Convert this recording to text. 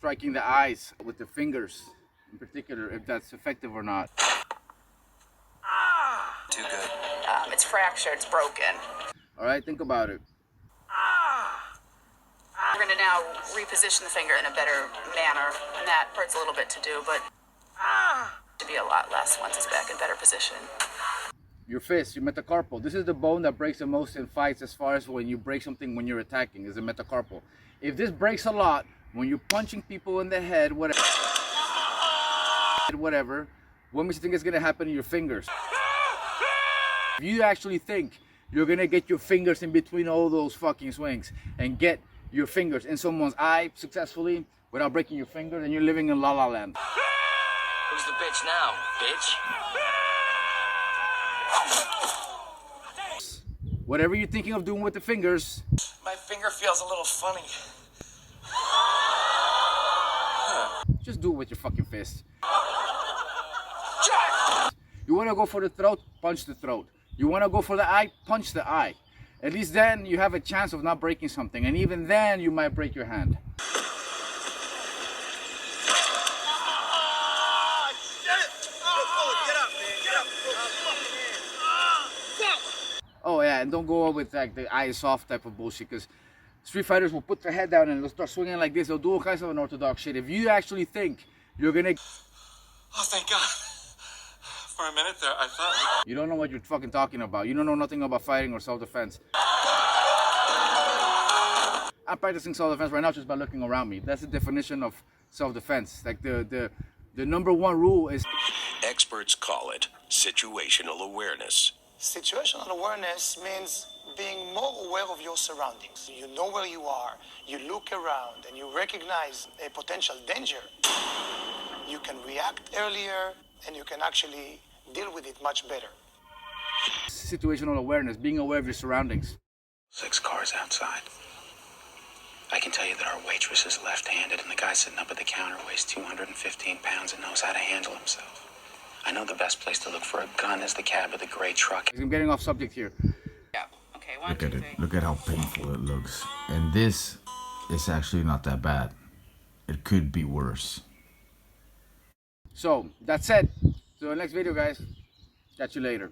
striking the eyes with the fingers in particular, if that's effective or not. Too good. It's fractured, it's broken. All right, think about it. We're gonna now reposition the finger in a better manner, and that hurts a little bit to do, but to be a lot less once it's back in better position. Your fist, your metacarpal. This is the bone that breaks the most in fights as far as when you break something when you're attacking, is the metacarpal. If this breaks a lot, when you're punching people in the head, whatever, what makes you think is gonna happen to your fingers? If you actually think you're gonna get your fingers in between all those fucking swings and get your fingers in someone's eye successfully without breaking your finger, then you're living in La La Land. Who's the bitch now, bitch? Whatever you're thinking of doing with the fingers, My finger feels a little funny. just do it with your fucking fist. You wanna go for the throat, punch the throat. You wanna go for the eye, punch the eye. At least then you have a chance of not breaking something, and even then you might break your hand. Oh yeah, and don't go with like the eye is soft type of bullshit, because street fighters will put their head down and they'll start swinging like this. They'll do all kinds of unorthodox shit. If you actually think you're gonna... Oh, thank God. For a minute there, I thought... You don't know what you're fucking talking about. You don't know nothing about fighting or self-defense. I'm practicing self-defense right now just by looking around me. That's the definition of self-defense. Like the number one rule is... Experts call it situational awareness. Situational awareness means being more aware of your surroundings. You know where you are, you look around, and you recognize a potential danger. You can react earlier, and you can actually deal with it much better. Situational awareness, being aware of your surroundings. 6 cars outside. I can tell you that our waitress is left-handed, and the guy sitting up at the counter weighs 215 pounds and knows how to handle himself. I know the best place to look for a gun is the cab of the gray truck. I'm getting off subject here. Yeah. Okay, Look at it. Look at how painful it looks. And this is actually not that bad. It could be worse. So, that's it. So, next video, guys. Catch you later.